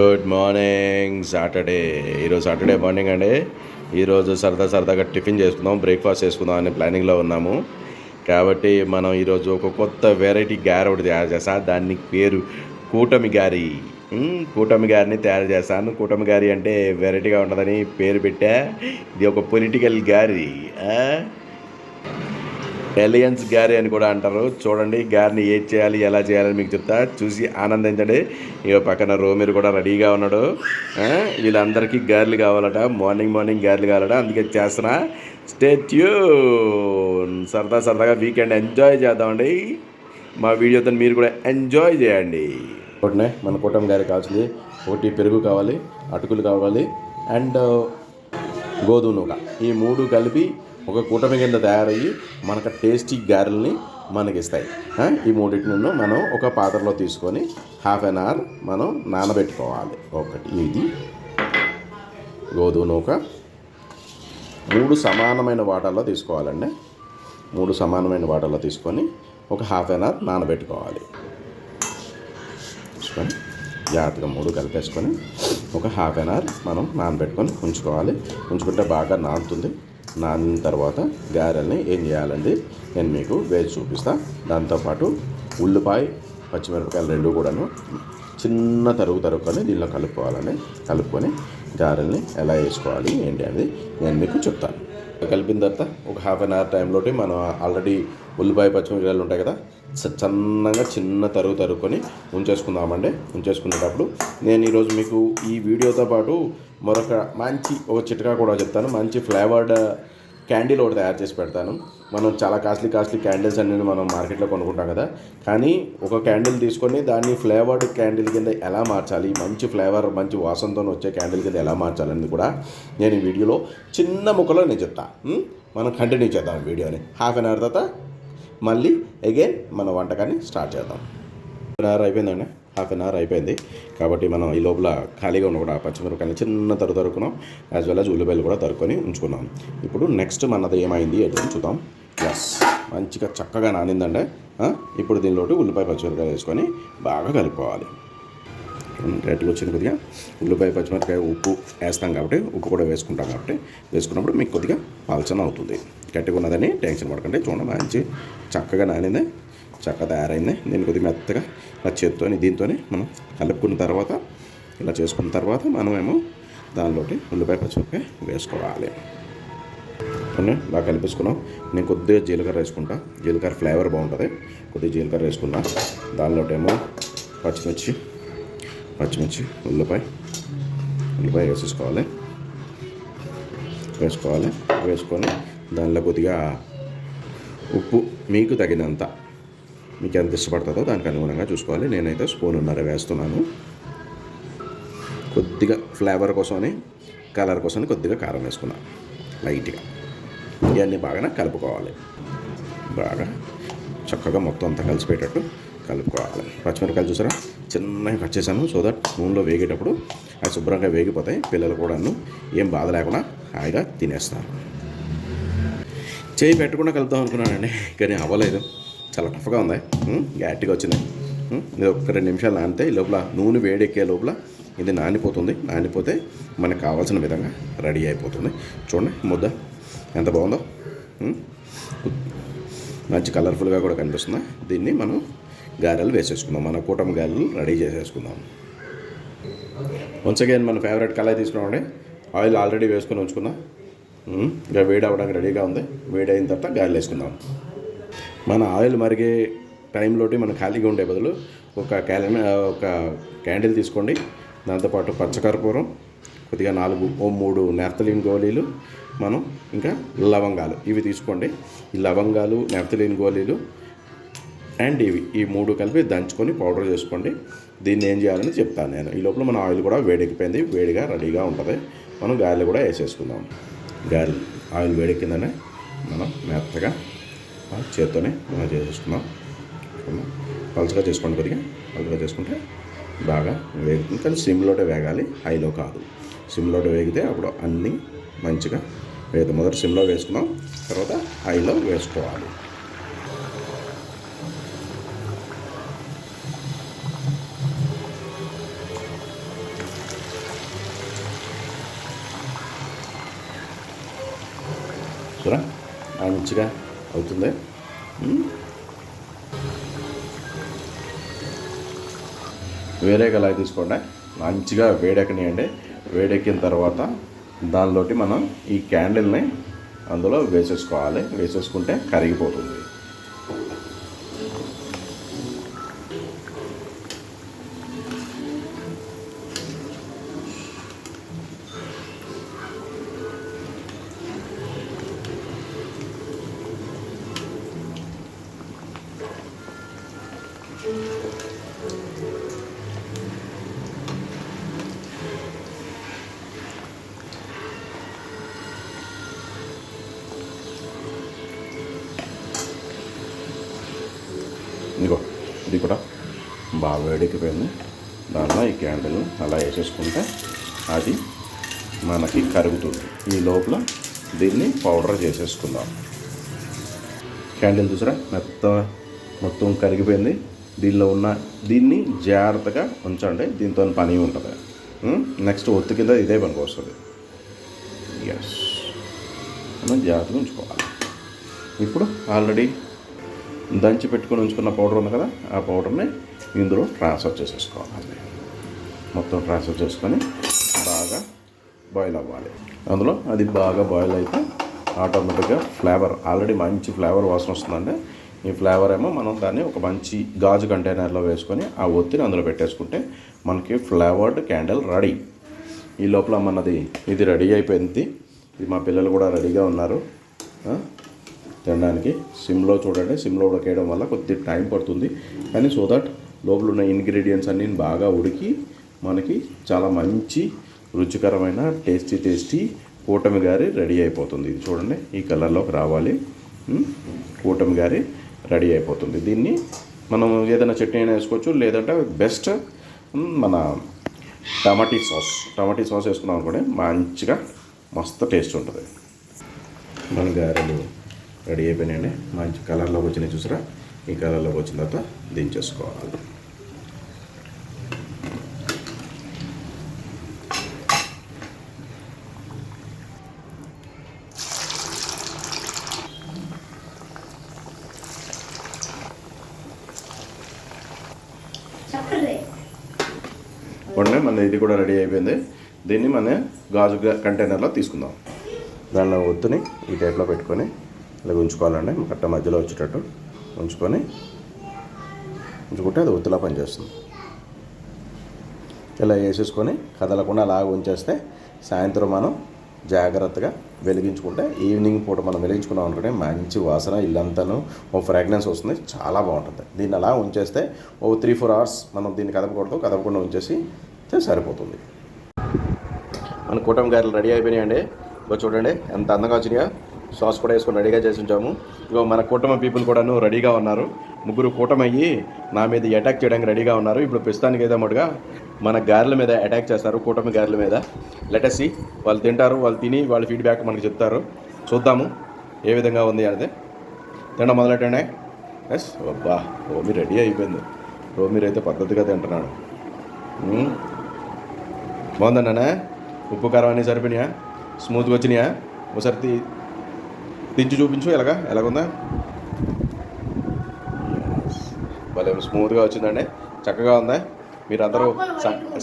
Good morning Saturday. ఈరోజు Saturday morning అండి. ఈరోజు సరదాగా టిఫిన్ చేసుకుందాం, బ్రేక్ఫాస్ట్ చేసుకుందాం అనే ప్లానింగ్లో ఉన్నాము. కాబట్టి మనం ఈరోజు ఒక కొత్త వెరైటీ గారె ఒకటి తయారు చేస్తాం. దాని పేరు కూటమి గారి. కూటమి గారిని తయారు చేస్తాను. కూటమి గారి అంటే వెరైటీగా ఉంటుందని పేరు పెట్టా. ఇది ఒక పొలిటికల్ గారి, ఎలియన్స్ గారి అని కూడా అంటారు. చూడండి గారిని ఏది చేయాలి, ఎలా చేయాలని మీకు చెప్తా, చూసి ఆనందించండి. ఇక పక్కన రోమిర్ కూడా రెడీగా ఉన్నాడు. వీళ్ళందరికీ గారెలు కావాలట, మార్నింగ్ గారెలు కావాలట, అందుకే చేస్తున్నా. Stay tune. సరదాగా వీకెండ్ ఎంజాయ్ చేద్దామండి. మా వీడియోతో మీరు కూడా ఎంజాయ్ చేయండి. ఒకటినే మన కూటమి గారికి కావాల్సింది ఒకటి పెరుగు కావాలి, అటుకులు కావాలి, అండ్ గోధుమ నూక. ఈ మూడు కలిపి ఒక కూటమి కింద తయారయ్యి మనకు టేస్టీ గారెల్ని మనకిస్తాయి. ఈ మూడింటిని మనం ఒక పాత్రలో తీసుకొని హాఫ్ అన్ అవర్ మనం నానబెట్టుకోవాలి. ఒకటి ఇది గోధుమ నూక 3 సమానమైన వాటర్లో తీసుకోవాలండి. 3 సమానమైన వాటర్లో తీసుకొని ఒక హాఫ్ అన్ అవర్ నానబెట్టుకోవాలి. తీసుకొని జాగ్రత్తగా 3 కలిపేసుకొని ఒక హాఫ్ అన్ అవర్ మనం నానబెట్టుకొని ఉంచుకుంటే బాగా నానుతుంది. నానిన తర్వాత గారెల్ని ఏం చేయాలండి నేను మీకు వేసి చూపిస్తాను. దాంతోపాటు ఉల్లిపాయ, పచ్చిమిరపకాయలు 2 కూడాను చిన్న తరుగుకొని దీనిలో కలుపుకొని గారెల్ని ఎలా వేసుకోవాలి ఏంటి అనేది నేను మీకు చెప్తాను. కలిపిన తర్వాత ఒక హాఫ్ అన్ అవర్ టైంలో మనం ఆల్రెడీ ఉల్లిపాయ, పచ్చిమిరపకాయలు ఉంటాయి కదా, సన్నగా చిన్న తరుగుకొని ఉంచేసుకుందామండి. ఉంచేసుకునేటప్పుడు నేను ఈరోజు మీకు ఈ వీడియోతో పాటు మరొక ఒక చిట్కా కూడా చెప్తాను. మంచి ఫ్లేవర్డ్ క్యాండిల్ ఒకటి తయారు చేసి పెడతాను. మనం చాలా కాస్ట్లీ క్యాండిల్స్ అన్నీ మనం మార్కెట్లో కొనుక్కుంటాం కదా, కానీ ఒక క్యాండిల్ తీసుకొని దాన్ని ఫ్లేవర్డ్ క్యాండిల్ కింద ఎలా మార్చాలి, మంచి ఫ్లేవర్ మంచి వాసనతో వచ్చే క్యాండిల్ కింద ఎలా మార్చాలని కూడా నేను ఈ వీడియోలో చిన్న ముక్కలో నేను చెప్తాను. మనం కంటిన్యూ చేద్దాం వీడియోని. హాఫ్ అన్ అవర్ తర్వాత మళ్ళీ అగైన్ మన వంటకాన్ని స్టార్ట్ చేద్దాం. హాఫ్ అన్ అవర్ అయిపోయిందండి. హాఫ్ అన్ అవర్ అయిపోయింది కాబట్టి మనం ఈ లోపల ఖాళీగా ఉన్న కూడా పచ్చిమిరపకాయలు చిన్న తరుకున్నాం, యాజ్ వెల్ యాజ్ ఉల్లిపాయలు కూడా తరుకొని ఉంచుకున్నాం. ఇప్పుడు నెక్స్ట్ మనది ఏమైంది అయితే చూద్దాం. మంచిగా చక్కగా నానిందండి. ఇప్పుడు దీనిలోటి ఉల్లిపాయ, పచ్చిమిరపకాయలు వేసుకొని బాగా కలుపుకోవాలి. రెడ్గా వచ్చింది. కొద్దిగా ఉల్లిపాయ, పచ్చిమిరపకాయ, ఉప్పు వేస్తాం కాబట్టి ఉప్పు కూడా వేసుకుంటాం కాబట్టి వేసుకున్నప్పుడు మీకు కొద్దిగా పలచన అవుతుంది. గట్టిగా ఉన్నదని టెన్షన్ పడకండి. చూడండి మంచి చక్కగా నానింది, చక్కగా తయారైంది. దీన్ని కొద్దిగా మెత్తగా దీంతో మనం కలుపుకున్న తర్వాత ఇలా చేసుకున్న తర్వాత మనమేమో దానిలోకి ఉల్లిపాయ, పచ్చిమిరపకాయ వేసుకోవాలి. బాగా కలిపేసుకున్నాం. నేను కొద్దిగా జీలకర్ర వేసుకుంటా, జీలకర్ర ఫ్లేవర్ బాగుంటుంది. కొద్దిగా జీలకర్ర వేసుకున్నా. దానిలోటేమో పచ్చిమిర్చి, ఉల్లిపాయ వేసుకొని దానిలో కొద్దిగా ఉప్పు మీకు తగినంత, మీకు ఎంత ఇష్టపడుతుందో దానికి అనుగుణంగా చూసుకోవాలి. నేనైతే 1.5 స్పూన్ వేస్తున్నాను. కొద్దిగా ఫ్లేవర్ కోసమని, కలర్ కోసమని కొద్దిగా కారం వేసుకున్నాను లైట్గా. ఇవన్నీ బాగా కలుపుకోవాలి. బాగా చక్కగా మొత్తం అంతా కలిసిపోయేటట్టు కలుపుకోవాలి. పచ్చిమిరపకాయలు చూసారా చిన్నగా కట్ చేశాను, సో దట్ నూనెలో వేగేటప్పుడు అవి శుభ్రంగా వేగిపోతాయి. పిల్లలు కూడాను ఏం బాధ లేకుండా హాయిగా తినేస్తారు. చేయి పెట్టకుండా కలుపుదాం అనుకున్నానండి, కానీ అవ్వలేదు. చాలా టఫ్గా ఉంది, గట్టిగా వచ్చింది. ఇది ఒక 2 నిమిషాలు నానితే ఈ లోపల నూనె వేడెక్కే లోపల ఇది నానిపోతే మనకు కావాల్సిన విధంగా రెడీ అయిపోతుంది. చూడండి ముద్ద ఎంత బాగుందో, మంచి కలర్ఫుల్గా కూడా కనిపిస్తుంది. దీన్ని మనం గారెలు వేసేసుకుందాం. మన కూటమి గారెలు రెడీ చేసేసుకుందాం. వన్స్ అగైన్ మన ఫేవరెట్ కళాయి తీసుకున్నామండి. ఆయిల్ ఆల్రెడీ వేసుకొని ఉంచుకున్నా. ఇంకా వేడి అవ్వడానికి రెడీగా ఉంది. వేడి అయిన తర్వాత గారెలు వేసుకుందాం. మన ఆయిల్ మరిగే టైంలోటి మనం ఖాళీగా ఉండే బదులు ఒక క్యాండిల్ తీసుకోండి. దాంతోపాటు పచ్చకర్పూరం, కొద్దిగా 3 నెఫ్తలిన్ గోళీలు, మనం ఇంకా లవంగాలు ఇవి తీసుకోండి. ఈ లవంగాలు, నెఫ్తలిన్ గోళీలు అండ్ ఈ 3 కలిపి దంచుకొని పౌడర్ చేసుకోండి. దీన్ని ఏం చేయాలని చెప్తాను నేను. ఈ లోపల మన ఆయిల్ కూడా వేడెక్కిపోయింది, వేడిగా రెడీగా ఉంటుంది. మనం గారెలు కూడా వేసేసుకుందాం. గారెలు ఆయిల్ వేడెక్కిందనే మనం మెత్తగా చేత్తోనే మనం చేసేసుకుందాం. పలుచగా చేసుకోండి, కొద్దిగా పలుచగా చేసుకుంటే బాగా వేగుతుంది. కానీ సిమ్లోనే వేగాలి, హైలో కాదు. సిమ్లో వేగితే అప్పుడు అన్నీ మంచిగా వేగుతాయి. మొదట సిమ్లో వేసుకుందాం, తర్వాత హైలో వేసుకోవాలి. చూరా మంచిగా అవుతుంది. వేరే కళాయి తీసుకోండి, మంచిగా వేడెక్కనియండి. వేడెక్కిన తర్వాత దానిలోకి మనం ఈ క్యాండిల్ని అందులో వేసేసుకోవాలి. వేసేసుకుంటే కరిగిపోతుంది. ఇదిగో ఇది కూడా బాగా వేడెక్కిపోయింది. దానిలో ఈ క్యాండిల్ అలా వేసేసుకుంటే అది మనకి కరుగుతుంది. ఈ లోపల దీన్ని పౌడర్ చేసేసుకుందాం. క్యాండిల్ చూసారా మొత్తం కరిగిపోయింది. దీన్ని జాగ్రత్తగా ఉంచండి, దీంతో పని ఉంటుంది. నెక్స్ట్ ఒత్తి కింద ఇదే పనికి వస్తుంది. ఎస్, మనం జాగ్రత్తగా ఉంచుకోవాలి. ఇప్పుడు ఆల్రెడీ దంచి పెట్టుకొని ఉంచుకున్న పౌడర్ ఉంది కదా, ఆ పౌడర్ని ఇందులో ట్రాన్స్ఫర్ చేసేసుకోవాలి. మొత్తం ట్రాన్స్ఫర్ చేసుకొని బాగా బాయిల్ అవ్వాలి. అందులో అది బాగా బాయిల్ అయితే ఆటోమేటిక్గా ఫ్లేవర్, ఆల్రెడీ మంచి ఫ్లేవర్ వాసన వస్తుందండి. ఈ ఫ్లేవర్ ఏమో మనం దాన్ని ఒక మంచి గాజు కంటైనర్లో వేసుకొని ఆ ఒత్తిని అందులో పెట్టేసుకుంటే మనకి ఫ్లేవర్డ్ క్యాండిల్ రెడీ. ఈ లోపల మనది ఇది రెడీ అయిపోయింది. ఇది మా పిల్లలు కూడా రెడీగా ఉన్నారు తినడానికి. సిమ్లో చూడండి, సిమ్లో ఉడకేయడం వల్ల కొద్దిగా టైం పడుతుంది, కానీ సో దట్ లోపల ఉన్న ఇంగ్రీడియంట్స్ అన్నీ బాగా ఉడికి మనకి చాలా మంచి రుచికరమైన టేస్టీ కూటమి గారి రెడీ అయిపోతుంది. ఇది చూడండి, ఈ కలర్లోకి రావాలి. కూటమి గారి రెడీ అయిపోతుంది. దీన్ని మనం ఏదైనా చట్నీ అయినా వేసుకోవచ్చు, లేదంటే బెస్ట్ మన టమాటీ సాస్ వేసుకున్నాం అనుకోండి, మంచిగా మస్తు టేస్ట్ ఉంటుంది. మన గారెలు రెడీ అయిపోయినాయండి. మంచి కలర్లోకి వచ్చినాయి చూసారా. ఈ కలర్లోకి వచ్చిన తర్వాత దించేసుకోవాలి. మన ఇది కూడా రెడీ అయిపోయింది. దీన్ని మన గాజు కంటైనర్లో తీసుకుందాం. దానిలో ఒత్తుని ఈ టైప్లో పెట్టుకొని ఇలా ఉంచుకోవాలండి. కట్ట మధ్యలో వచ్చేటట్టు ఉంచుకుంటే అది ఒత్తులా పనిచేస్తుంది. ఇలా వేసేసుకొని కదలకుండా అలాగ ఉంచేస్తే సాయంత్రం మనం జాగ్రత్తగా వెలిగించుకుంటే ఈవినింగ్ పూట మనం వెలిగించుకున్నాం అనుకుంటే మంచి వాసన, ఇల్లంతాను ఓ ఫ్రాగ్రెన్స్ వస్తుంది, చాలా బాగుంటుంది. దీన్ని అలా ఉంచేస్తే ఓ 3-4 అవర్స్ మనం దీన్ని కదపకుండా ఉంచేసి సరిపోతుంది. మన కూటమి గారెలు రెడీ అయిపోయినాయండి. ఇగో చూడండి ఎంత అందంగా వచ్చినాయో. సాస్ కూడా వేసుకొని రెడీగా చేసి ఉంచాము. ఇగో మన కూటమి పీపుల్ కూడాను రెడీగా ఉన్నారు. ముగ్గురు కూటమి అయ్యి నా మీద అటాక్ చేయడానికి రెడీగా ఉన్నారు. ఇప్పుడు ప్రస్తుతానికి ఏదో మటుగా మన గారెల మీద అటాక్ చేస్తారు, కూటమి గారెల మీద. లెట్ us see, వాళ్ళు తింటారు, వాళ్ళు తిని వాళ్ళ ఫీడ్బ్యాక్ మనకు చెప్తారు. చూద్దాము ఏ విధంగా ఉంది అనేది. తినడం మొదలెట్టండి. ఎస్, అబ్బా రోమి రెడీ అయిపోయింది. రోమీర్ అయితే పద్ధతిగా తింటున్నాడు. బాగుందన్నా? ఉప్పు కారం అన్నీ సరిపోయినాయా? స్మూత్గా వచ్చినాయా? ఒకసారి తించి చూపించు ఎలాగుందా? భలే స్మూత్గా వచ్చిందండి, చక్కగా ఉందా? మీరందరూ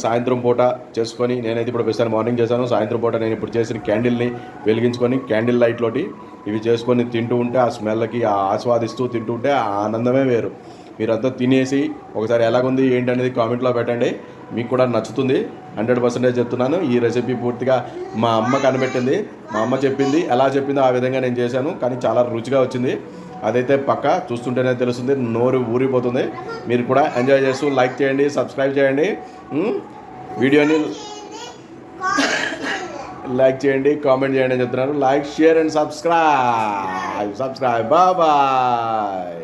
సాయంత్రం పూట చేసుకొని, నేనైతే ఇప్పుడు ప్రస్తుతానికి మార్నింగ్ చేశాను. సాయంత్రం పూట నేను ఇప్పుడు చేసిన క్యాండిల్ని వెలిగించుకొని క్యాండిల్ లైట్లోటి ఇవి చేసుకొని తింటూ ఉంటే ఆ స్మెల్కి ఆస్వాదిస్తూ తింటూ ఉంటే ఆ ఆనందమే వేరు. మీరంతా తినేసి ఒకసారి ఎలాగుంది ఏంటి అనేది కామెంట్లో పెట్టండి. మీకు కూడా నచ్చుతుంది, 100% చెప్తున్నాను. ఈ రెసిపీ పూర్తిగా మా అమ్మ కనిపెట్టింది. మా అమ్మ చెప్పింది, ఎలా చెప్పిందో ఆ విధంగా నేను చేశాను. కానీ చాలా రుచిగా వచ్చింది. అదైతే పక్క చూస్తుంటేనే తెలుస్తుంది, నోరు ఊరిపోతుంది. మీరు కూడా ఎంజాయ్ చేస్తూ లైక్ చేయండి, సబ్స్క్రైబ్ చేయండి, వీడియోని లైక్ చేయండి, కామెంట్ చేయండి అని చెప్తున్నారు. Like, share and subscribe. Bye.